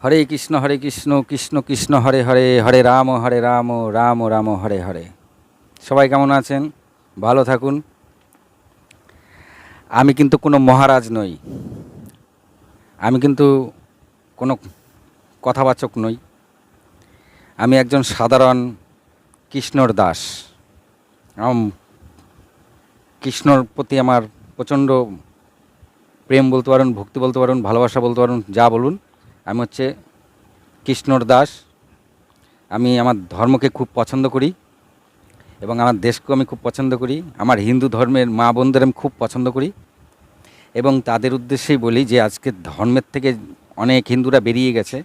হরে কৃষ্ণ কৃষ্ণ কৃষ্ণ হরে হরে, হরে রাম রাম রাম হরে হরে। সবাই কেমন আছেন? ভালো থাকুন। আমি কিন্তু কোনো মহারাজ নই, আমি কিন্তু কোনো কথাবাচক নই। আমি একজন সাধারণ কৃষ্ণর দাস। কৃষ্ণর প্রতি আমার প্রচণ্ড প্রেম বলতে পারেন, ভক্তি বলতে পারেন, ভালোবাসা বলতে পারেন, যা বলুন। আমি হচ্ছে কৃষ্ণর দাস। আমি আমার ধর্মকে খুব পছন্দ করি এবং আমার দেশকেও আমি খুব পছন্দ করি। আমার হিন্দু ধর্মের মা বোনদের আমি খুব পছন্দ করি এবং তাদের উদ্দেশ্যেই বলি যে আজকে ধর্মের থেকে অনেক হিন্দুরা বেরিয়ে গেছে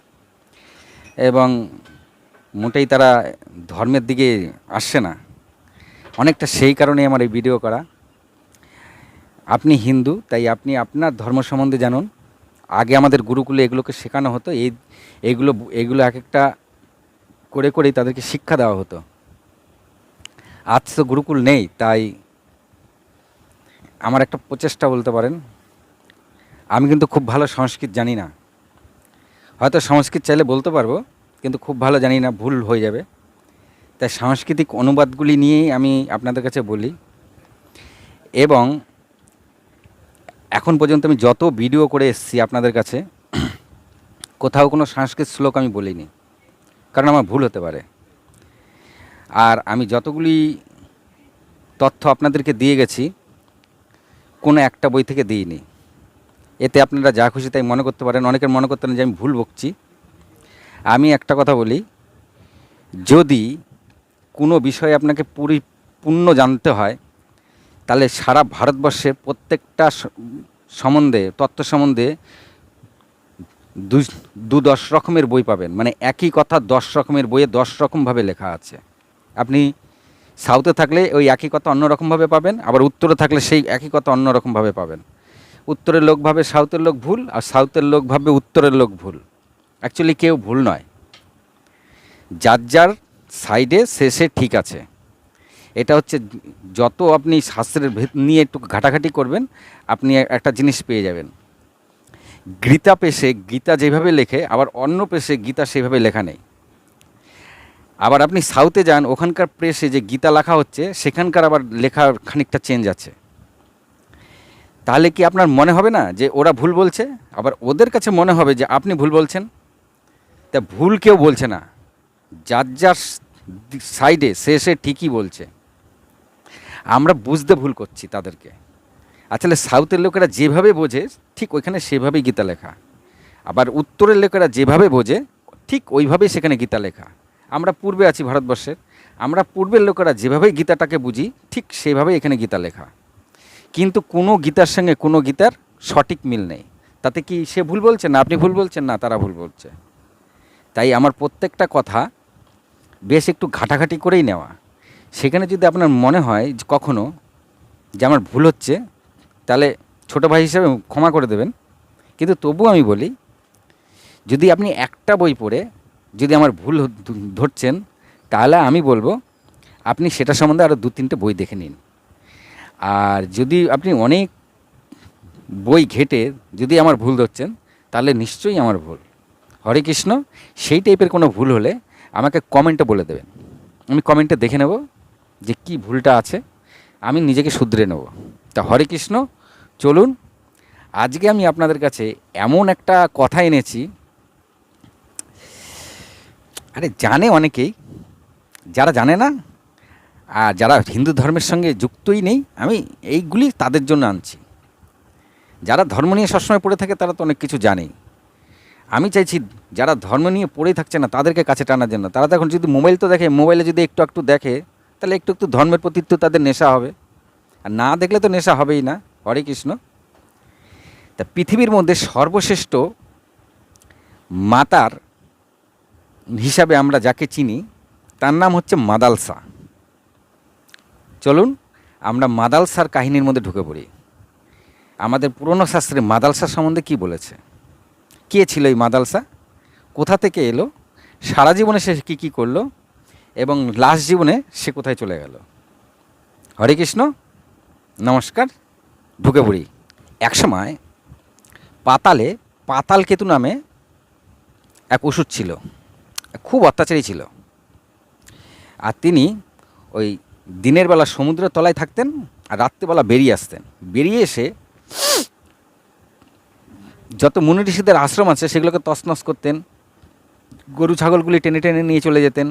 এবং মোটেই তারা ধর্মের দিকে আসছে না। অনেকটা সেই কারণে আমার এই ভিডিও করা। আপনি হিন্দু, তাই আপনি আপনার ধর্ম সম্বন্ধে জানুন। আগে আমাদের গুরুকুলে এগুলোকে শেখানো হতো, এইগুলো এগুলো এক একটা করে করেই তাদেরকে শিক্ষা দেওয়া হতো। আজ তো গুরুকুল নেই, তাই আমার একটা প্রচেষ্টা বলতে পারেন। আমি কিন্তু খুব ভালো সংস্কৃত জানি না, হয়তো সংস্কৃত চাইলে বলতে পারবো, কিন্তু খুব ভালো জানি না, ভুল হয়ে যাবে। তাই সাংস্কৃতিক অনুবাদগুলি নিয়েই আমি আপনাদের কাছে বলি। এবং এখন পর্যন্ত আমি যত ভিডিও করে এসেছি আপনাদের কাছে, কোথাও কোনো সংস্কৃত শ্লোক আমি বলিনি, কারণ আমার ভুল হতে পারে। আর আমি যতগুলি তথ্য আপনাদেরকে দিয়ে গেছি, কোনো একটা বই থেকে দিইনি। এতে আপনারা যা খুশি তাই মনে করতে পারেন। অনেকের মনে করতে পারেন যে আমি ভুল বকছি। আমি একটা কথা বলি, যদি কোনো বিষয়ে আপনাকে পরিপূর্ণ জানতে হয়, তাহলে সারা ভারতবর্ষের প্রত্যেকটা সম্বন্ধে, তত্ত্ব সম্বন্ধে 10 রকমের বই পাবেন। মানে একই কথা 10 রকমের বইয়ে 10 রকমভাবে লেখা আছে। আপনি সাউথে থাকলে ওই একই কথা অন্য রকমভাবে পাবেন, আবার উত্তরে থাকলে সেই একই কথা অন্য রকমভাবে পাবেন। উত্তরের লোক ভাবে সাউথের লোক ভুল, আর সাউথের লোক ভাবে উত্তরের লোক ভুল। অ্যাকচুয়ালি কেউ ভুল নয়, যার যার সাইডে সে ঠিক আছে। এটা হচ্ছে, যত আপনি শাস্ত্রের নিয়ে একটু ঘাটাঘাটি করবেন, আপনি একটা জিনিস পেয়ে যাবেন। গীতা পেশে গীতা যেভাবে লেখে, আবার অন্য পেশে গীতা সেভাবে লেখা নেই। আবার আপনি সাউথে যান, ওখানকার প্রেসে যে গীতা লেখা হচ্ছে, সেখানকার আবার লেখার খানিকটা চেঞ্জ আছে। তাহলে কি আপনার মনে হবে না যে ওরা ভুল বলছে? আবার ওদের কাছে মনে হবে যে আপনি ভুল বলছেন। তা ভুল কেউ বলছে না, যার যার সাইডে সে ঠিকই বলছে। আমরা বুঝতে ভুল করছি তাদেরকে। আসলে সাউথের লোকেরা যেভাবে বোঝে, ঠিক ওইখানে সেভাবেই গীতা লেখা। আবার উত্তরের লোকেরা যেভাবে বোঝে, ঠিক ওইভাবেই সেখানে গীতা লেখা। আমরা পূর্বে আছি ভারতবর্ষের, আমরা পূর্বের লোকেরা যেভাবে গীতাটাকে বুঝি, ঠিক সেভাবেই এখানে গীতা লেখা। কিন্তু কোনো গীতার সঙ্গে কোনো গীতার সঠিক মিল নেই। তাতে কি সে ভুল বলছে না আপনি ভুল বলছেন? না, তারা ভুল বলছে। তাই আমার প্রত্যেকটা কথা বেশ একটু ঘাটাঘাটি করেই নেওয়া। সেখানে যদি আপনার মনে হয় কখনো যে আমার ভুল হচ্ছে, তাহলে ছোটো ভাই হিসেবে ক্ষমা করে দেবেন। কিন্তু তবুও আমি বলি, যদি আপনি একটা বই পড়ে যদি আমার ভুল ধরছেন, তাহলে আমি বলবো আপনি সেটা সম্বন্ধে আরও 2-3টে বই দেখে নিন। আর যদি আপনি অনেক বই ঘেটে যদি আমার ভুল ধরছেন, তাহলে নিশ্চয়ই আমার ভুল। হরে কৃষ্ণ। সেই টাইপের কোনো ভুল হলে আমাকে কমেন্টে বলে দেবেন, আমি কমেন্টে দেখে নেব যে কি ভুলটা আছে, আমি নিজেকে শুধরে নেব। তা হরে কৃষ্ণ। চলুন, আজকে আমি আপনাদের কাছে এমন একটা কথা এনেছি, আরে জানে অনেকেই, যারা জানে না আর যারা হিন্দু ধর্মের সঙ্গে যুক্তই নেই, আমি এইগুলি তাদের জন্য আনছি। যারা ধর্ম নিয়ে সবসময় পড়ে থাকে তারা তো অনেক কিছু জানেই। আমি চাইছি যারা ধর্ম নিয়ে পড়েই থাকছে না তাদেরকে কাছে টানার জন্য। তারা তো এখন যদি মোবাইল তো দেখে, মোবাইলে যদি একটু একটু দেখে, তাহলে একটু একটু ধর্মের প্রতি তো তাদের নেশা হবে। আর না দেখলে তো নেশা হবেই না। হরে কৃষ্ণ। তা পৃথিবীর মধ্যে সর্বশ্রেষ্ঠ মাতার হিসাবে আমরা যাকে চিনি, তার নাম হচ্ছে মাদালসা। চলুন আমরা মাদালসার কাহিনীর মধ্যে ঢুকে পড়ি। আমাদের পুরনো শাস্ত্রে মাদালসা সম্বন্ধে কি বলেছে, কে ছিল এই মাদালসা, কোথা থেকে এলো, সারা জীবনে সে কী কী করলো, এবং লাস্ট জীবনে সে কোথায় চলে গেল। হরে কৃষ্ণ। নমস্কার। ঢুকে পড়ি। একসময় পাতালে পাতালকেতু নামে এক ওষুধ ছিল, খুব অত্যাচারী ছিল। আর তিনি ওই দিনের বেলা সমুদ্রের তলায় থাকতেন আর রাত্রিবেলা বেরিয়ে আসতেন। বেরিয়ে এসে যত মুনি ঋষিদের আশ্রম আছে সেগুলোকে তছনছ করতেন, গরু ছাগলগুলি টেনে টেনে নিয়ে চলে যেতেন।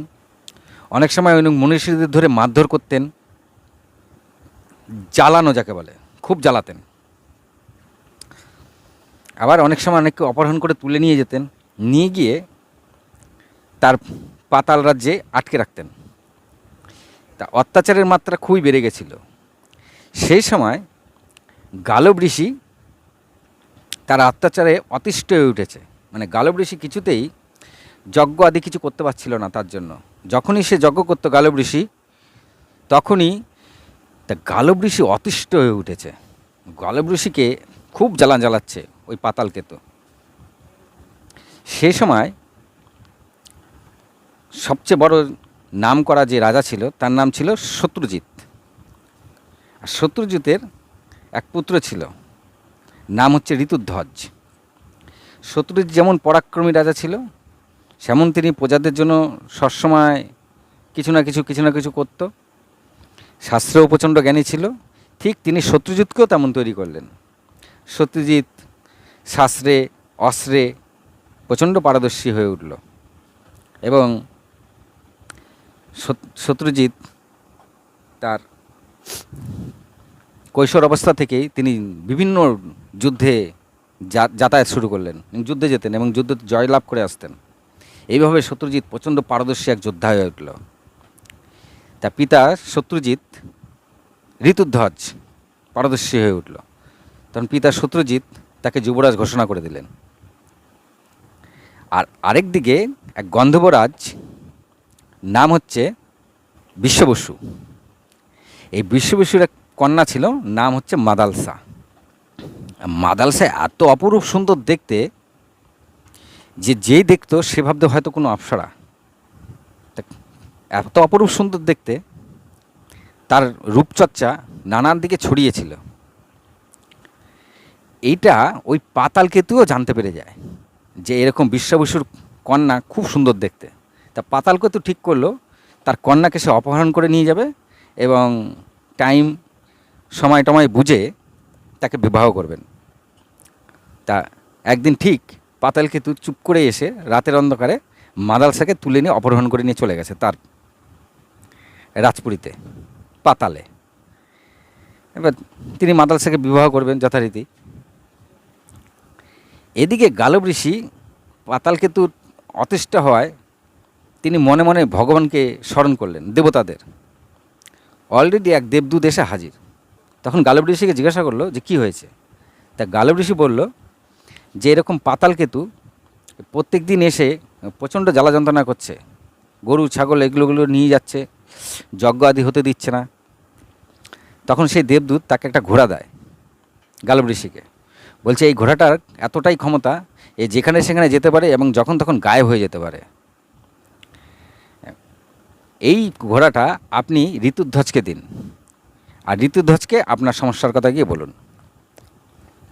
অনেক সময় ওই মুনি ঋষিদের ধরে মারধর করতেন, জ্বালানো যাকে বলে, খুব জ্বালাতেন। আবার অনেক সময় অনেককে অপহরণ করে তুলে নিয়ে যেতেন, নিয়ে গিয়ে তার পাতাল রাজ্যে আটকে রাখতেন। তা অত্যাচারের মাত্রা খুবই বেড়ে গেছিল। সেই সময় গালব ঋষি তার অত্যাচারে অতিষ্ঠ হয়ে উঠেছে। মানে গালব ঋষি কিছুতেই যজ্ঞ আদি কিছু করতে পারছিল না তার জন্য। যখনই সে যজ্ঞ করত গালব ঋষি, তখনই তা গালব ঋষি অতিষ্ঠ হয়ে উঠেছে। গালব ঋষিকে খুব জ্বালাচ্ছে ওই পাতালকেতু। সে সময় সবচেয়ে বড় নাম করা যে রাজা ছিল তার নাম ছিল শত্রুজিৎ। আর শত্রুজিতের এক পুত্র ছিল, নাম হচ্ছে ঋতুধ্বজ। শত্রুজিৎ যেমন পরাক্রমী রাজা ছিল, সেমন তিনি প্রজাদের জন্য সবসময় কিছু না কিছু করত। শাস্ত্রেও প্রচণ্ড জ্ঞানী ছিল। ঠিক তিনি শত্রুজিৎকেও তেমন তৈরি করলেন। শত্রুজিৎ শাস্ত্রে অস্ত্রে প্রচণ্ড পারদর্শী হয়ে উঠল এবং শত্রুজিৎ তার কৈশোর অবস্থা থেকেই তিনি বিভিন্ন যুদ্ধে যাতায়াত শুরু করলেন, যুদ্ধে যেতেন এবং যুদ্ধে জয়লাভ করে আসতেন। এইভাবে শত্রুজিৎ প্রচণ্ড পারদর্শী এক যোদ্ধা হয়ে উঠল। তার পিতা শত্রুজিৎ ঋতুধ্বজ পারদর্শী হয়ে উঠল। তখন পিতা শত্রুজিৎ তাকে যুবরাজ ঘোষণা করে দিলেন। আর আরেক দিকে এক গন্ধর্বরাজ, নাম হচ্ছে বিশ্ববসু। এই বিশ্ববসুর এক কন্যা ছিল, নাম হচ্ছে মাদালসা। মাদালসা এত অপরূপ সুন্দর দেখতে যে যেই দেখতো সে ভাবতে হয়তো কোনো অপ্সরা। এত অপরূপ সুন্দর দেখতে, তার রূপচর্চা নানান দিকে ছড়িয়েছিল। এইটা ওই পাতালকেতুও জানতে পেরে যায় যে এরকম বিশ্ববসুর কন্যা খুব সুন্দর দেখতে। তা পাতালকেতু ঠিক করলো তার কন্যাকে সে অপহরণ করে নিয়ে যাবে এবং সময় টময় বুঝে তাকে বিবাহ করবেন। তা একদিন ঠিক পাতালকেতু চুপ করে এসে রাতের অন্ধকারে মাদালসাকে তুলে নিয়ে অপহরণ করে নিয়ে চলে গেছে তার রাজপুরীতে পাতালে। এবার তিনি মাদালসাকে বিবাহ করবেন যথারীতি। এদিকে গালব ঋষি পাতালকেতুর অতিষ্ঠ হওয়ায় তিনি মনে মনে ভগবানকে স্মরণ করলেন, দেবতাদের। অলরেডি এক দেবদূত এসে হাজির। তখন গালব ঋষিকে জিজ্ঞাসা করলো যে কী হয়েছে। তা গালব ঋষি বলল যে এরকম পাতালকেতু প্রত্যেক দিন এসে প্রচণ্ড জ্বালা যন্ত্রণা করছে, গরু ছাগল এগুলোগুলো নিয়ে যাচ্ছে, যজ্ঞ আদি হতে দিচ্ছে না। তখন সেই দেবদূত তাকে একটা ঘোড়া দেয় গালব ঋষিকে, বলছে এই ঘোড়াটার এতটাই ক্ষমতা, এ যেখানে সেখানে যেতে পারে এবং যখন তখন গায়েব হয়ে যেতে পারে। এই ঘোড়াটা আপনি ঋতুধ্বজকে দিন, আর ঋতুধ্বজকে আপনার সমস্যার কথা গিয়ে বলুন।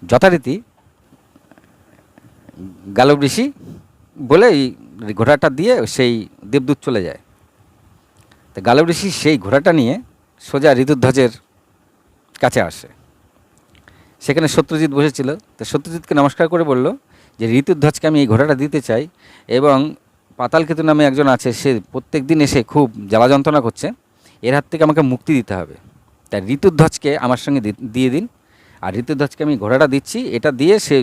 যথারীতি গালব ঋষি বলে এই ঘোড়াটা দিয়ে সেই দেবদূত চলে যায়। তো গালব ঋষি সেই ঘোড়াটা নিয়ে সোজা ঋতুধ্বজের কাছে আসে। সেখানে শত্রুজিৎ বসেছিল। তো শত্রুজিৎকে নমস্কার করে বলল যে ঋতুধ্বজকে আমি এই ঘোড়াটা দিতে চাই এবং পাতালকেতু নামে একজন আছে, সে প্রত্যেক দিন এসে খুব জ্বালা যন্ত্রণা করছে, এর হাত থেকে আমাকে মুক্তি দিতে হবে। তাই ঋতুধ্বজকে আমার সঙ্গে দিয়ে দিন, আর ঋতুধ্বজকে আমি ঘোড়াটা দিচ্ছি, এটা দিয়ে সে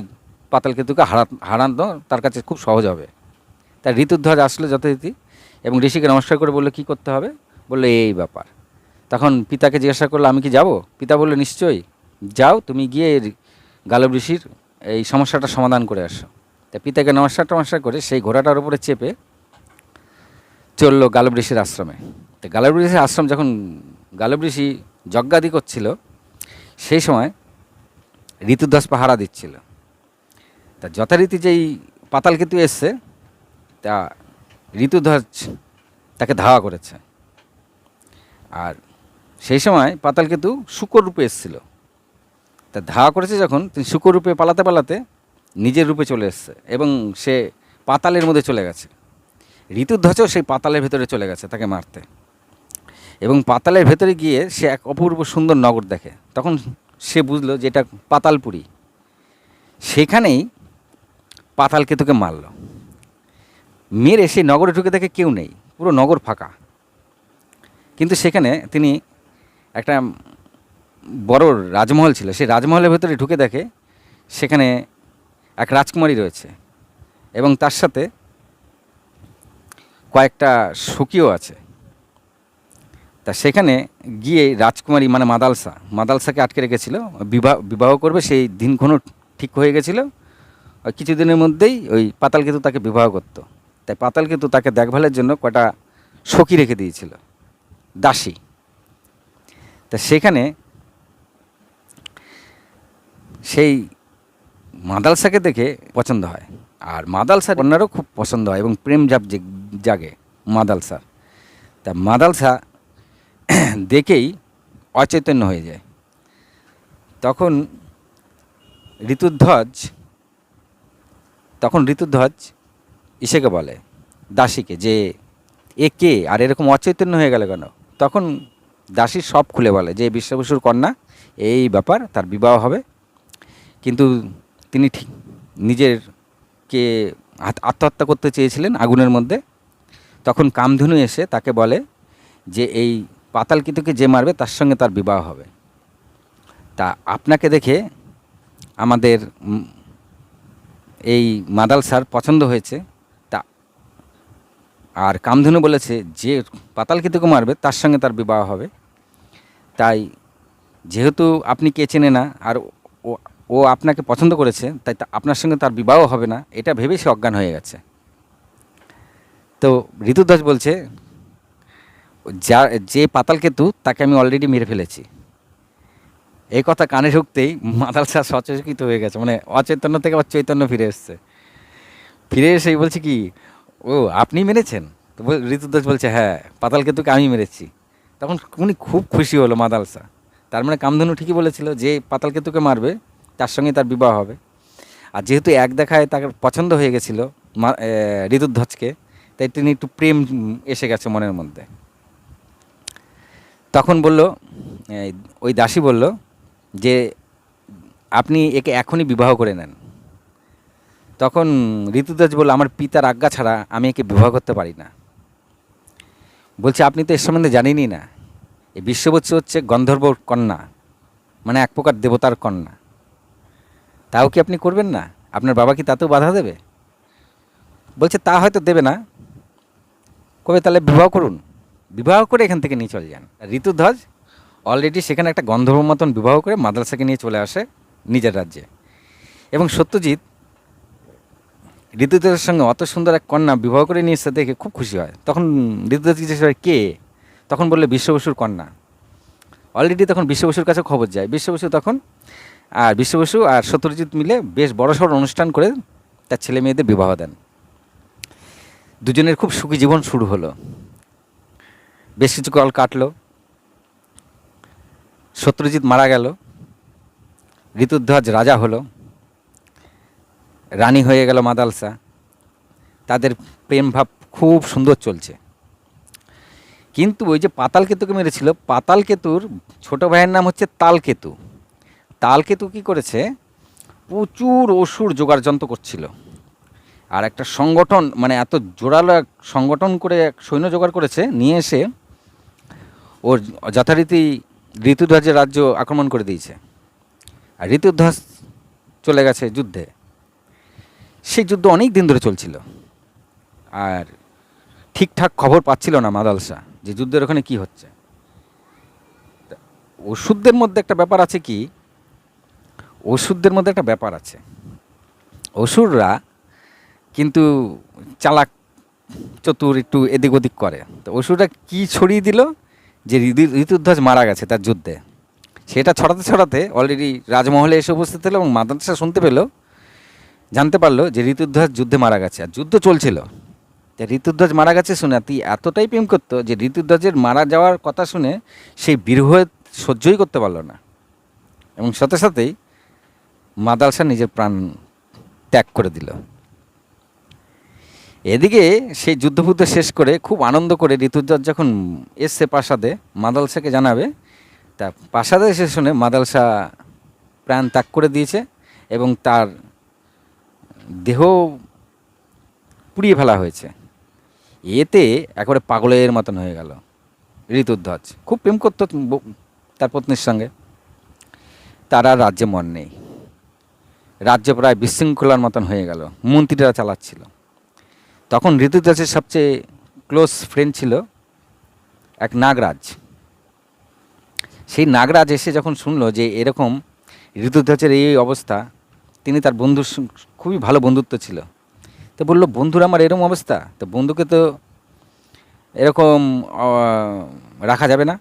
পাতালকেতুকে হারানো তার কাছে খুব সহজ হবে। তাই ঋতুধ্বজ আসলে যথারীতি এবং ঋষিকে নমস্কার করে বললো কী করতে হবে। বললো এই ব্যাপার। তখন পিতাকে জিজ্ঞাসা করলো আমি কি যাব। পিতা বললো নিশ্চয়ই যাও, তুমি গিয়ে গালব ঋষির এই সমস্যাটা সমাধান করে আসো। তা পিতাকে নমস্কার করে সেই ঘোড়াটার উপরে চেপে চললো গালব ঋষির আশ্রমে। তো গালব ঋষির আশ্রম যখন গালব ঋষি যজ্ঞাদি করছিল, সেই সময় ঋতুধ্বজ পাহারা দিচ্ছিল। তা যথারীতি যেই পাতালকেতু এসছে, তা ঋতুধ্বজ তাকে ধাওয়া করেছে। আর সেই সময় পাতালকেতু শূকর রূপে এসেছিল। তা ধাওয়া করেছে যখন, তিনি শূকর রূপে পালাতে নিজের রূপে চলে এসছে এবং সে পাতালের মধ্যে চলে গেছে। ঋতুধ্বজও সেই পাতালের ভেতরে চলে গেছে তাকে মারতে, এবং পাতালের ভেতরে গিয়ে সে এক অপূর্ব সুন্দর নগর দেখে। তখন সে বুঝলো যে এটা পাতালপুরী। সেখানেই পাতালকেতুকে মারল। মেরে সেই নগরে ঢুকে দেখে কেউ নেই, পুরো নগর ফাঁকা। কিন্তু সেখানে তিনি একটা বড় রাজমহল ছিল, সেই রাজমহলের ভেতরে ঢুকে দেখে সেখানে এক রাজকুমারী রয়েছে এবং তার সাথে কয়েকটা সখীও আছে। তা সেখানে গিয়ে রাজকুমারী মানে মাদালসাকে আটকে রেখেছিল, বিবাহ করবে সেই দিনক্ষণও ঠিক হয়ে গেছিল। কিছুদিনের মধ্যেই ওই পাতালকেতু তাকে বিবাহ করত। তাই পাতালকেতু তাকে দেখভালের জন্য কটা সখী রেখে দিয়েছিল, দাসী। তা সেখানে সেই মাদালসাকে দেখে পছন্দ হয়, আর মাদালসার কন্যারও খুব পছন্দ হয় এবং প্রেম জাগে মাদালসার। তা মাদালসা দেখেই অচৈতন্য হয়ে যায়। তখন ঋতুধ্বজ ইসেকে বলে, দাসীকে, যে এ কে আর এরকম অচৈতন্য হয়ে গেল কেন? তখন দাসী সব খুলে বলে যে বিশ্ববসুর কন্যা, এই ব্যাপার, তার বিবাহ হবে। কিন্তু তিনি ঠিক নিজেরকে আত্মহত্যা করতে চেয়েছিলেন আগুনের মধ্যে। তখন কামধেনু এসে তাকে বলে যে এই পাতালকেতুকে যে মারবে তার সঙ্গে তার বিবাহ হবে। তা আপনাকে দেখে আমাদের এই মাদালসার পছন্দ হয়েছে। তা আর কামধেনু বলেছে যে পাতালকেতুকে মারবে তার সঙ্গে তার বিবাহ হবে। তাই যেহেতু আপনি কে চেনে না আর ও আপনাকে পছন্দ করেছে, তাই আপনার সঙ্গে তার বিবাহ হবে না, এটা ভেবেই সে অজ্ঞান হয়ে গেছে। তো ঋতুধ্বজ বলছে, যে পাতালকেতু তাকে আমি অলরেডি মেরে ফেলেছি। এই কথা কানে ঢুকতেই মাদালসা সচকিত হয়ে গেছে, মানে অচৈতন্য থেকে আবার চৈতন্য ফিরে এসছে। ফিরে এসেই বলছে কি, ও আপনি মেরেছেন? তো ঋতুধ্বজ বলছে, হ্যাঁ, পাতালকেতুকে আমি মেরেছি। তখন উনি খুব খুশি হলো মাদালসা। তার মানে কামধেনু ঠিকই বলেছিল, যে পাতালকেতুকে মারবে তার সঙ্গে তার বিবাহ হবে। আর যেহেতু এক দেখায় তাকে পছন্দ হয়ে গেছিলো ঋতুধ্বজকে, তাই তিনি একটু প্রেম এসে গেছে মনের মধ্যে। তখন বলল, ওই দাসী বলল যে আপনি একে এখনই বিবাহ করে নেন। তখন ঋতুধ্বজ বলল, আমার পিতার আজ্ঞা ছাড়া আমি একে বিবাহ করতে পারি না। বলছে, আপনি তো এর সম্বন্ধে জানেনই না, এই বিশ্ববৎসী হচ্ছে গন্ধর্ব কন্যা, মানে এক প্রকার দেবতার কন্যা। তাও কি আপনি করবেন না? আপনার বাবা কি তাতেও বাধা দেবে? বলছে, তা হয়তো দেবে না, কবে তাহলে বিবাহ করুন, বিবাহ করে এখান থেকে নিয়ে চলে যান। ঋতুধ্বজ অলরেডি সেখানে একটা গন্ধর্ব মতন বিবাহ করে মাদালসাকে নিয়ে চলে আসে নিজের রাজ্যে। এবং সত্যজিৎ ঋতুধ্বজের সঙ্গে অত সুন্দর এক কন্যা বিবাহ করে নিয়ে এসে দেখে খুব খুশি হয়। তখন ঋতুধ্বজ জিজ্ঞেস করে, কে? তখন বললে, বিশ্ববসুর কন্যা। অলরেডি তখন বিশ্ববসুর কাছে খবর যায়। বিশ্ববসু আর সত্যজিৎ মিলে বেশ বড়সড় অনুষ্ঠান করে তার ছেলে মেয়েদের বিবাহ দেন। দুজনের খুব সুখী জীবন শুরু হলো। বেশ কিছু কাল কাটলো, সত্যজিৎ মারা গেল, ঋতুধ্বজ রাজা হলো, রানী হয়ে গেল মাদালসা। তাদের প্রেম ভাব খুব সুন্দর চলছে। কিন্তু ওই যে পাতালকেতুকে মেরেছিল, পাতালকেতুর ছোট ভাইয়ের নাম হচ্ছে তালকেতু। তালকেতু কী করেছে, প্রচুর অসুর জোগাড় যন্ত্র করছিল, আর একটা সংগঠন, মানে এত জোরালো এক সংগঠন করে এক সৈন্য জোগাড় করেছে, নিয়ে এসে ওর যথারীতি ঋতুধ্বজের রাজ্য আক্রমণ করে দিয়েছে। আর ঋতুধ্বজ চলে গেছে যুদ্ধে। সেই যুদ্ধ অনেক দিন ধরে চলছিল, আর ঠিকঠাক খবর পাচ্ছিল না মাদালসা যে যুদ্ধের ওখানে কি হচ্ছে। ওষুধদের মধ্যে একটা ব্যাপার আছে কি, অসুররা কিন্তু চালাক চতুর, একটু এদিক ওদিক করে। তো অসুররা কি ছড়িয়ে দিল যে ঋতুধ্বজ মারা গেছে তার যুদ্ধে। সেটা ছড়াতে ছড়াতে অলরেডি রাজমহলে এসে উপস্থিত হলো এবং মাদালসা জানতে পারলো যে ঋতুধ্বজ যুদ্ধে মারা গেছে, আর যুদ্ধ চলছিল। তা ঋতুধ্বজ মারা গেছে শুনে তুই এতটাই প্রেম করতো যে ঋতুধ্বজের মারা যাওয়ার কথা শুনে সেই বিরহ সহ্যই করতে পারলো না, এবং সাথে সাথেই মাদালসা নিজের প্রাণ ত্যাগ করে দিল। এদিকে সেই যুদ্ধফুদ্ধ শেষ করে খুব আনন্দ করে ঋতুধ্বজ যখন এসছে প্রাসাদে মাদালসাকে জানাবে, তা প্রাসাদে এসে শুনে মাদালসা প্রাণ ত্যাগ করে দিয়েছে এবং তার দেহ পুড়িয়ে ফেলা হয়েছে। এতে একেবারে পাগলের মতন হয়ে গেল ঋতুধ্বজ। খুব প্রেম করত তার পত্নীর সঙ্গে। তার আর রাজ্যে মন নেই, রাজ্য প্রায় বিশৃঙ্খলার মতন হয়ে গেল, মন্ত্রীরা চালাচ্ছিল। তখন ঋতুধ্বজের সবচেয়ে ক্লোজ ফ্রেন্ড ছিল এক নাগরাজ। সেই নাগরাজ এসে যখন শুনলো যে এরকম ঋতুধ্বজের এই অবস্থা, তিনি তার বন্ধুর খুবই ভালো বন্ধুত্ব ছিল, তো বললো বন্ধুর আমার এরকম অবস্থা, তো বন্ধুকে তো এরকম রাখা যাবে না।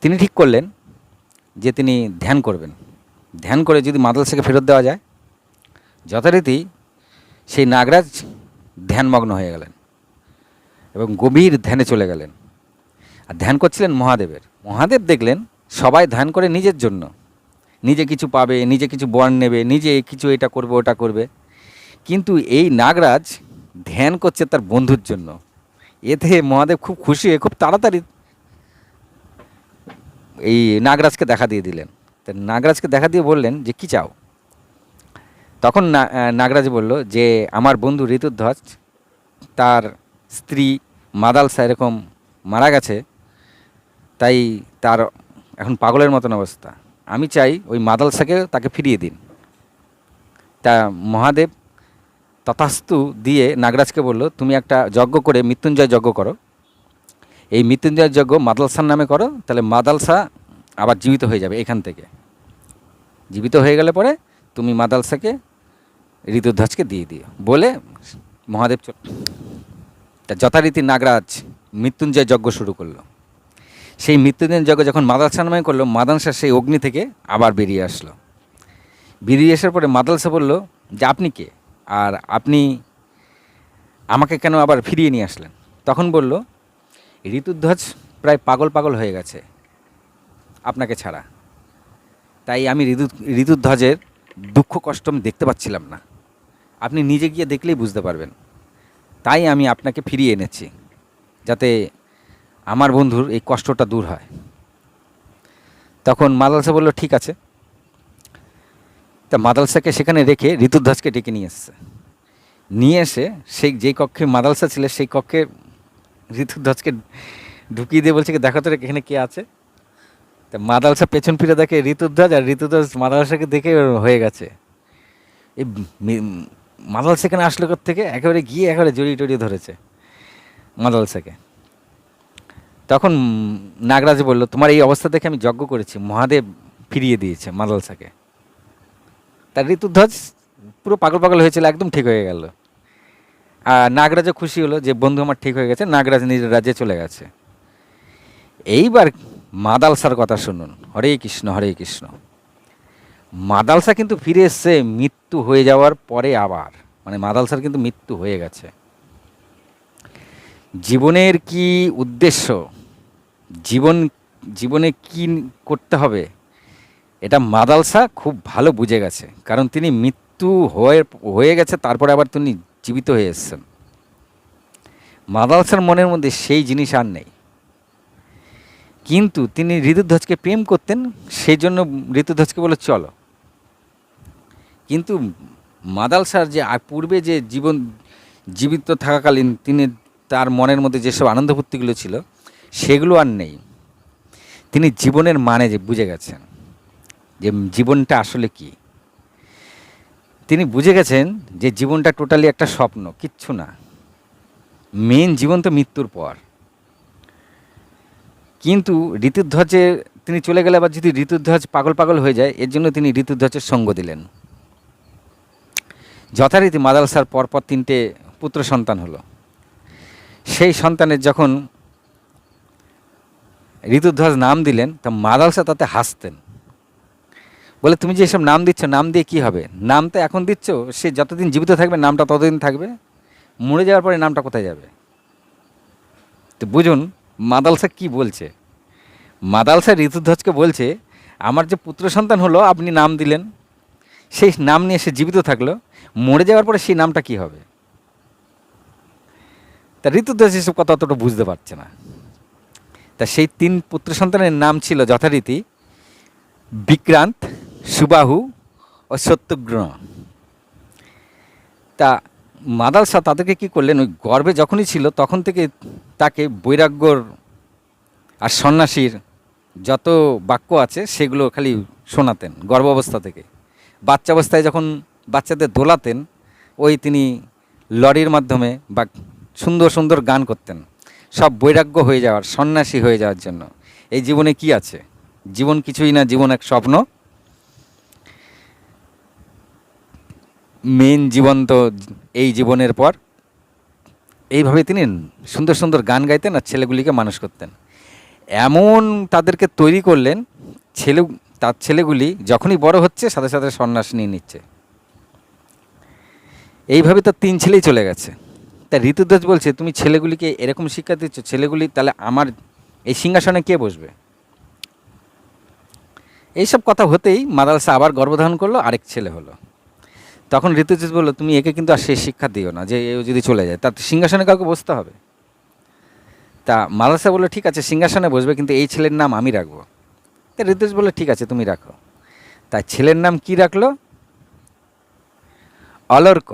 তিনি ঠিক করলেন যে তিনি ধ্যান করবেন, ধ্যান করে যদি মাদালসাকে ফেরত দেওয়া যায়। যথারীতি সেই নাগরাজ ধ্যানমগ্ন হয়ে গেলেন এবং গভীর ধ্যানে চলে গেলেন। আর ধ্যান করছিলেন মহাদেবের। মহাদেব দেখলেন সবাই ধ্যান করে নিজের জন্য, নিজে কিছু পাবে, নিজে কিছু বর নেবে, নিজে কিছু এটা করবে ওটা করবে, কিন্তু এই নাগরাজ ধ্যান করছে তার বন্ধুর জন্য। এতে মহাদেব খুব খুশি হয়ে খুব তাড়াতাড়ি এই নাগরাজকে দেখা দিয়ে দিলেন। তো নাগরাজকে দেখা দিয়ে বললেন যে কী চাও। তখন নাগরাজ বলল যে আমার বন্ধু ঋতুধ্বজ, তার স্ত্রী মাদালসা এরকম মারা গেছে, তাই তার এখন পাগলের মতন অবস্থা, আমি চাই ওই মাদালসাকে তাকে ফিরিয়ে দিন। তা মহাদেব তথাস্তু দিয়ে নাগরাজকে বলল তুমি একটা যজ্ঞ করে মৃত্যুঞ্জয় যজ্ঞ করো, এই মৃত্যুঞ্জয় যজ্ঞ মাদালসার নামে করো, তাহলে মাদালসা আবার জীবিত হয়ে যাবে। এখান থেকে জীবিত হয়ে গেলে পরে তুমি মাদালসাকে ঋতুধ্বজকে দিয়ে দিও বলে মহাদেব তা যথারীতি নাগরাজ মৃত্যুঞ্জয় যজ্ঞ শুরু করলো। সেই মৃত্যুঞ্জয় যজ্ঞ যখন মাদালসা নামে করলো, মাদালসা সেই অগ্নি থেকে আবার বেরিয়ে আসলো। বেরিয়ে আসার পরে মাদালসা বলল যে আপনি কে, আর আপনি আমাকে কেন আবার ফিরিয়ে নিয়ে আসলেন। তখন বলল ঋতুধ্বজ প্রায় পাগল পাগল হয়ে গেছে আপনাকে ছাড়া, তাই আমি ঋতুধ্বজের দুঃখ কষ্ট আমি দেখতে পাচ্ছিলাম না, আপনি নিজে গিয়ে দেখলেই বুঝতে পারবেন, তাই আমি আপনাকে ফিরিয়ে এনেছি যাতে আমার বন্ধুর এই কষ্টটা দূর হয়। তখন মাদালসা বলল ঠিক আছে। তা মাদালসাকে সেখানে রেখে ঋতুধ্বজকে ডেকে নিয়ে এসছে। নিয়ে এসে সেই যেই কক্ষে মাদালসা ছিল সেই কক্ষে ঋতুধ্বজকে ঢুকিয়ে দিয়ে বলছে কি দেখো তো এখানে কে আছে। তা মাদালসা পেছন ফিরে দেখে ঋতুধ্বজ, আর ঋতুধ্বজ মাদালসাকে দেখে হয়ে গেছে। এই মাদালসা সেখানে আসলো থেকে একেবারে গিয়ে একেবারে জড়িয়ে টড়িয়ে ধরেছে মাদালসাকে। তখন নাগরাজ বলল তোমার এই অবস্থা দেখে আমি যজ্ঞ করেছি, মহাদেব ফিরিয়ে দিয়েছে মাদালসাকে। তার ঋতুধ্বজ পুরো পাগল পাগল হয়েছিল, একদম ঠিক হয়ে গেল। আর নাগরাজও খুশি হলো যে বন্ধু আমার ঠিক হয়ে গেছে, নাগরাজ নিজের রাজ্যে চলে গেছে। এইবার মাদালসার কথা শুনুন। হরে কৃষ্ণ হরে কৃষ্ণ। মাদালসা কিন্তু ফিরে এসছে মৃত্যু হয়ে যাওয়ার পরে আবার, মানে মাদালসার কিন্তু মৃত্যু হয়ে গেছে। জীবনের কি উদ্দেশ্য, জীবনে কি করতে হবে, এটা মাদালসা খুব ভালো বুঝে গেছে, কারণ তিনি মৃত্যু হয়ে গেছে তারপরে আবার তিনি জীবিত হয়ে এসেছেন। মাদালসার মনের মধ্যে সেই জিনিস আর নেই, কিন্তু তিনি ঋতুধ্বজকে প্রেম করতেন, সেই জন্য ঋতুধ্বজকে বলে চলো। কিন্তু মাদালসার যে পূর্বে যে জীবিত থাকাকালীন তিনি তার মনের মধ্যে যেসব আনন্দ ফুর্তিগুলো ছিল সেগুলো আর নেই। তিনি জীবনের মানে যে বুঝে গেছেন যে জীবনটা আসলে কি। তিনি বুঝে গেছেন যে জীবনটা টোটালি একটা স্বপ্ন, কিচ্ছু না। মেন জীবন তো মৃত্যুর পর। কিন্তু ঋতুধ্বজের তিনি চলে গেলে আবার যদি ঋতুধ্বজ পাগল পাগল হয়ে যায়, এর জন্য তিনি ঋতুধ্বজের সঙ্গ দিলেন। যথারীতি মাদালসার পরপর 3টে পুত্র সন্তান হলো। সেই সন্তানের যখন ঋতুধ্বজ নাম দিলেন তা মাদালসা তাতে হাসতেন, বলে তুমি যে এসব নাম দিচ্ছ, নাম দিয়ে কী হবে, নাম তো এখন দিচ্ছ, সে যতদিন জীবিত থাকবে নামটা ততদিন থাকবে, মরে যাওয়ার পরে নামটা কোথায় যাবে। তো বুঝুন মাদালসা কি বলছে। মাদালসা ঋতুধ্বজকে বলছে আমার যে পুত্র সন্তান হলো আপনি নাম দিলেন, সেই নাম নিয়ে সে জীবিত থাকলো, মরে যাওয়ার পরে সেই নামটা কি হবে। তা ঋতুধ্বজ এসব কথা অতটা বুঝতে পারছে না। তা সেই 3 পুত্র সন্তানের নাম ছিল যথারীতি বিক্রান্ত, সুবাহু ও সত্যগ্রহ। তা মাদাল শাহ তাদেরকে কী করলেন, ওই গর্ভে যখনই ছিল তখন থেকে তাকে বৈরাগ্যর আর সন্ন্যাসীর যত বাক্য আছে সেগুলো খালি শোনাতেন গর্ভ অবস্থা থেকে। বাচ্চা অবস্থায় যখন বাচ্চাদের দোলাতেন, ওই তিনি লরির মাধ্যমে বা সুন্দর সুন্দর গান করতেন, সব বৈরাগ্য হয়ে যাওয়ার, সন্ন্যাসী হয়ে যাওয়ার জন্য। এই জীবনে কি আছে, জীবন কিছুই না, জীবন এক স্বপ্ন, মেন জীবন তো এই জীবনের পর। এইভাবে তিনি সুন্দর সুন্দর গান গাইতেন আর ছেলেগুলিকে মানুষ করতেন। এমন তাদেরকে তৈরি করলেন, তার ছেলেগুলি যখনই বড় হচ্ছে সাথে সাথে সন্ন্যাস নিয়ে নিচ্ছে। এইভাবে তো 3 ছেলেই চলে গেছে। তা ঋতুধ্বজ বলছে, তুমি ছেলেগুলিকে এরকম শিক্ষা দিচ্ছ, ছেলেগুলি তাহলে আমার এই সিংহাসনে কে বসবে? এইসব কথা হতেই মাদাল শাহ আবার গর্ভধারণ করলো, আরেক ছেলে হলো। তখন ঋতুধ্বজ বললো, তুমি একে কিন্তু আর সেই শিক্ষা দিও না যে এও যদি চলে যায় তার সিংহাসনে কাউকে বসতে হবে। তা মাদাল শাহ বললো, ঠিক আছে সিংহাসনে বসবে, কিন্তু এই ছেলের নাম আমি রাখবো। তা ঋতুধ্বজ বললো, ঠিক আছে তুমি রাখো। তাই ছেলের নাম কি রাখলো? অলর্ক।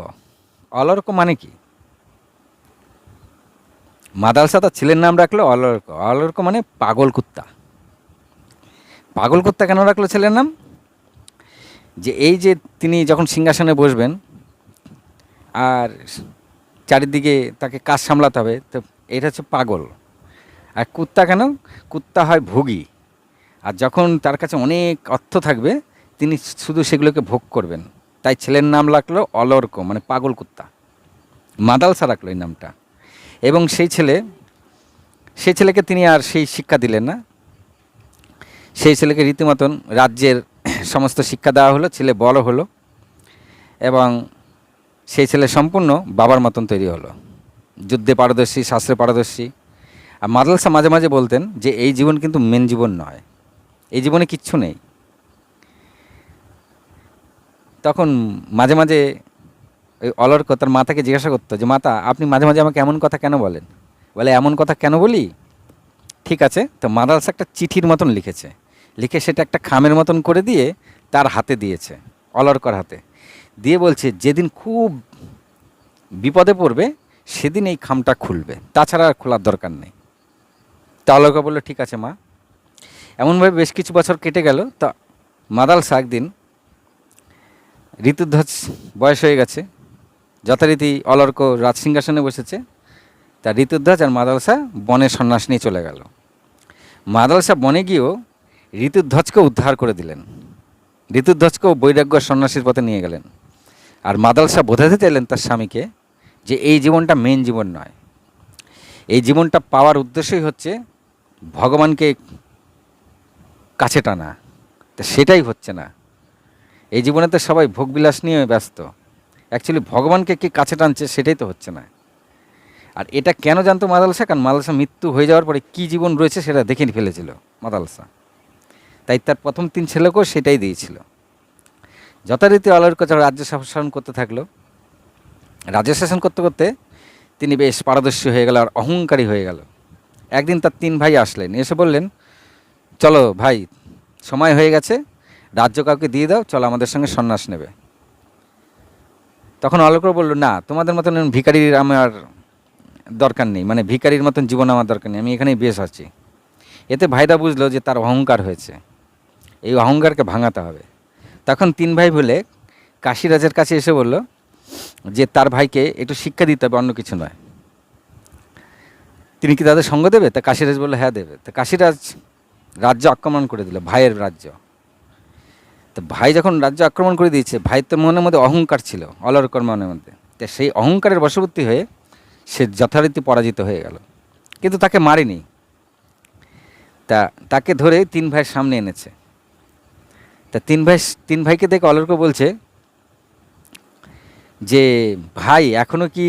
অলর্ক মানে কি? মাদাল শাহ তার ছেলের নাম রাখলো অলর্ক। অলর্ক মানে পাগল কুত্তা। পাগল কুত্তা কেন রাখলো ছেলের নাম? যে এই যে তিনি যখন সিংহাসনে বসবেন আর চারিদিকে তাকে কাজ সামলাতে হবে, তো এটা হচ্ছে পাগল। আর কুত্তা কেন? কুত্তা হয় ভোগী, আর যখন তার কাছে অনেক অর্থ থাকবে তিনি শুধু সেগুলোকে ভোগ করবেন। তাই ছেলের নাম রাখলো অলর্ক, মানে পাগল কুত্তা। মাদাল শাহ রাখলো এই নামটা। এবং সেই ছেলেকে তিনি আর সেই শিক্ষা দিলেন না। সেই ছেলেকে রীতিমতন রাজ্যের সমস্ত শিক্ষা দেওয়া হলো, ছেলে বড় হলো এবং সেই ছেলে সম্পূর্ণ বাবার মতন তৈরি হলো, যুদ্ধে পারদর্শী, শাস্ত্রে পারদর্শী। আর মাদাল শাহ মাঝে মাঝে বলতেন যে এই জীবন কিন্তু মেন জীবন নয়, এই জীবনে কিচ্ছু নেই। তখন মাঝে মাঝে ওই অলর্ক তার মাতাকে জিজ্ঞাসা করতো যে, মাতা আপনি মাঝে মাঝে আমাকে এমন কথা কেন বলেন? বলে, এমন কথা কেন বলি? ঠিক আছে। তো মাদাল শাহ একটা চিঠির মতন লিখে সেটা একটা খামের মতন করে দিয়ে তার হাতে দিয়েছে, অলর্কর হাতে দিয়ে বলছে, যেদিন খুব বিপদে পড়বে সেদিন এই খামটা খুলবে, তাছাড়া আর খোলার দরকার নেই। তা অলর্ক বললো, ঠিক আছে মা। এমনভাবে বেশ কিছু বছর কেটে গেল। তা মাদাল শাহ একদিন, ঋতুধ্বজ বয়স হয়ে গেছে, যথারীতি অলর্ক রাজসিংহাসনে বসেছে, তা ঋতুধ্বজ আর মাদাল শাহ বনে সন্ন্যাস নিয়ে চলে গেল। মাদাল শাহ বনে গিয়েও ঋতুধ্বজকে উদ্ধার করে দিলেন, ঋতুধ্বজকেও বৈরাগ্য সন্ন্যাসীর পথে নিয়ে গেলেন। আর মাদাল শাহ বোঝাতে চাইলেন তার স্বামীকে যে এই জীবনটা মেন জীবন নয়, এই জীবনটা পাওয়ার উদ্দেশ্যই হচ্ছে ভগবানকে কাছে টানা। তা সেটাই হচ্ছে না, এই জীবনে তো সবাই ভোগবিলাস নিয়ে ব্যস্ত, অ্যাকচুয়ালি ভগবানকে কি কাছে টানছে সেটাই তো হচ্ছে না। আর এটা কেন জানতো মাদাল শাহ? কারণ মাদাল শাহ মৃত্যু হয়ে যাওয়ার পরে কী জীবন রয়েছে সেটা দেখে ফেলেছিল মাদাল শাহ। তাই তার প্রথম 3 ছেলেকেও সেটাই দিয়েছিল। যথারীতি অলর্ক রাজ্য শাসন করতে থাকলো। রাজ্য শাসন করতে করতে তিনি বেশ পারদর্শী হয়ে গেল আর অহংকারী হয়ে গেল। একদিন তার 3 ভাই আসলেন, এসে বললেন, চলো ভাই, সময় হয়ে গেছে, রাজ্য কাউকে দিয়ে দাও, চলো আমাদের সঙ্গে সন্ন্যাস নেবে। তখন অলর্ক বলল, না, তোমাদের মতন ভিখারির আমার দরকার নেই, মানে ভিখারির মতন জীবন আমার দরকার নেই, আমি এখানেই বেশ আছি। এতে ভাইদা বুঝলো যে তার অহংকার হয়েছে, এই অহংকারকে ভাঙাতে হবে। তখন 3 ভাই বলে কাশীরাজের কাছে এসে বলল যে তার ভাইকে একটু শিক্ষা দিতে হবে, অন্য কিছু নয়। তিনি কি তাদের সঙ্গ দেবে? তা কাশীরাজ বললো, হ্যাঁ দেবে। তা কাশীরাজ রাজ্য আক্রমণ করে দিল, ভাইয়ের রাজ্য। তো ভাই যখন রাজ্য আক্রমণ করে দিয়েছে, ভাই তো মনের মধ্যে অহংকার ছিল, অলর্কর মনের মধ্যে, তো সেই অহংকারের বশবর্তী হয়ে সে যথারীতি পরাজিত হয়ে গেল, কিন্তু তাকে মারেনি। তাকে ধরে 3 ভাইয়ের সামনে এনেছে। তা 3 ভাইকে দেখে অলর্ক বলছে যে, ভাই এখনো কি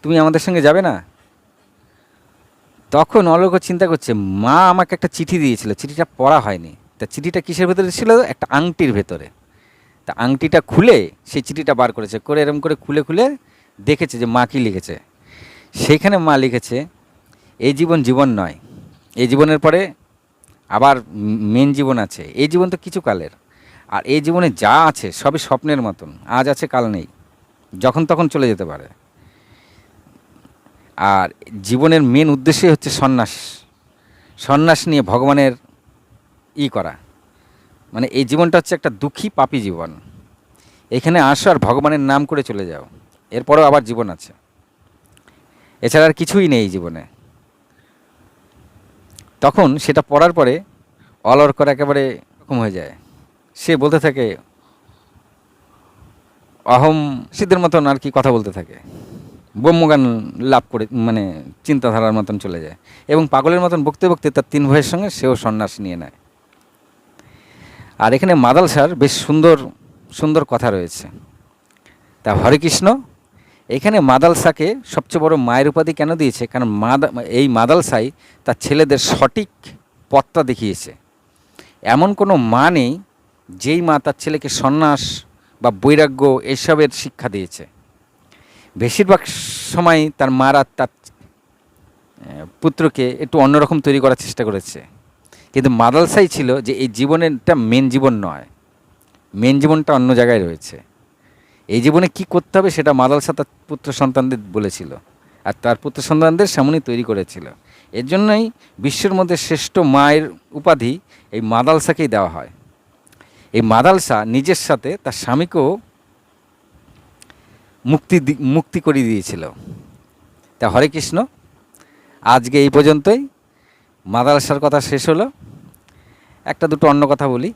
তুমি আমাদের সঙ্গে যাবে না? তখন অলর্ক চিন্তা করছে, মা আমাকে একটা চিঠি দিয়েছিল, চিঠিটা পড়া হয়নি। তা চিঠিটা কিসের ভেতরে ছিল? একটা আংটির ভেতরে। তা আংটিটা খুলে সেই চিঠিটা বার করেছে, করে এরম করে খুলে খুলে দেখেছে যে মা কী লিখেছে। সেইখানে মা লিখেছে, এই জীবন জীবন নয়, এই জীবনের পরে আবার মেন জীবন আছে। এই জীবন তো কিছু কালের, আর এই জীবনে যা আছে সবই স্বপ্নের মতন, আজ আছে কাল নেই, যখন তখন চলে যেতে পারে। আর জীবনের মেন উদ্দেশ্যই হচ্ছে সন্ন্যাস, সন্ন্যাস নিয়ে ভগবানের করা। মানে এই জীবনটা হচ্ছে একটা দুঃখী পাপী জীবন। এখানে আসো আর ভগবানের নাম করে চলে যাও, এরপরেও আবার জীবন আছে, এছাড়া আর কিছুই নেই এই জীবনে। তখন সেটা পড়ার পরে অলর্কর একেবারে এরকম হয়ে যায়, সে বলতে থাকে অহম সিদ্ধের মতন আর কি কথা বলতে থাকে, ব্রহ্মজ্ঞান লাভ করে মানে চিন্তাধারার মতন চলে যায়, এবং পাগলের মতন বকতে বকতে তার 3 ভাইয়ের সঙ্গে সেও সন্ন্যাস নিয়ে নেয়। আর এখানে মাদালসার বেশ সুন্দর সুন্দর কথা রয়েছে। তা হরে কৃষ্ণ এখানে মাদালসাকে সবচেয়ে বড় মায়ের উপাধি কেন দিয়েছে? কারণ এই মাদালসাই তার ছেলেদের সঠিক পথটা দেখিয়েছে। এমন কোনো মা নেই যেই মা তার ছেলেকে সন্ন্যাস বা বৈরাগ্য এসবের শিক্ষা দিয়েছে। বেশিরভাগ সময় তার মারা তার পুত্রকে একটু অন্যরকম তৈরি করার চেষ্টা করেছে, কিন্তু মাদালসাই ছিল যে এই জীবনেরটা মেন জীবন নয়, মেন জীবনটা অন্য জায়গায় রয়েছে। এই জীবনে কি করতে হবে সেটা মাদালসা তার পুত্র সন্তানদের বলেছিল, আর তার পুত্র সন্তানদের সামনেই তৈরি করেছিল। এর জন্যই বিশ্বের মধ্যে শ্রেষ্ঠ মায়ের উপাধি এই মাদালসাকেই দেওয়া হয়। এই মাদালসা নিজের সাথে তার স্বামীকেও মুক্তি করে দিয়েছিল। তা হরে কৃষ্ণ, আজকে এই পর্যন্তই, মাদালসার কথা শেষ হলো। একটা দুটো অন্য কথা বলি।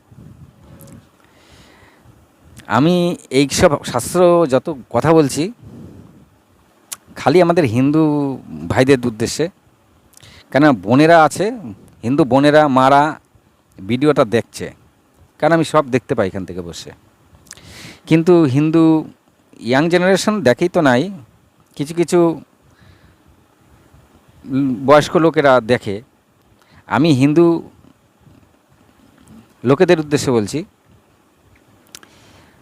আমি এই সব শাস্ত্র যত কথা বলছি খালি আমাদের হিন্দু ভাইদের উদ্দেশ্যে, কেন বোনেরা আছে, হিন্দু বোনেরা মারা ভিডিওটা দেখছে, কারণ আমি সব দেখতে পাই এখান থেকে বসে। কিন্তু হিন্দু ইয়াং জেনারেশন দেখেই তো নাই, কিছু কিছু বয়স্ক লোকেরা দেখে। আমি হিন্দু লোকেদের উদ্দেশ্যে বলছি,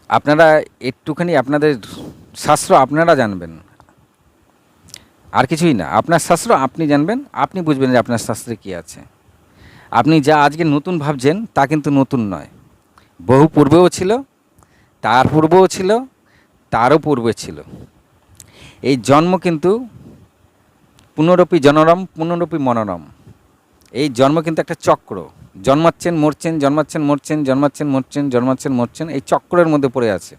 আপনারা একটুখানি আপনাদের শাস্ত্র আপনারা জানবেন, আর কিছুই না। আপনার শাস্ত্র আপনি জানবেন, আপনি বুঝবেন যে আপনার শাস্ত্রে কী আছে। আপনি যা আজকে নতুন ভাবছেন তা কিন্তু নতুন নয়, বহু পূর্বেও ছিল, তার পূর্বেও ছিল, তারও পূর্বে ছিল। এই জন্ম কিন্তু পুনরপি জনরম পুনরপি মনোরম। এই জন্ম কিন্তু একটা চক্র, জন্মাচ্ছেন মরছেন, জন্মাচ্ছেন মরছেন, জন্মাচ্ছেন মরছেন, জন্মাচ্ছেন মরছেন, এই চক্রের মধ্যে পড়ে আছে।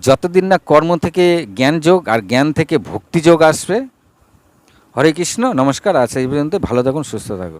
যতদিন না কর্ম থেকে জ্ঞান যোগ আর জ্ঞান থেকে ভক্তি যোগ আসবে। হরে কৃষ্ণ, নমস্কার, আজ এই পর্যন্ত। ভালো থাকুন, সুস্থ থাকুন।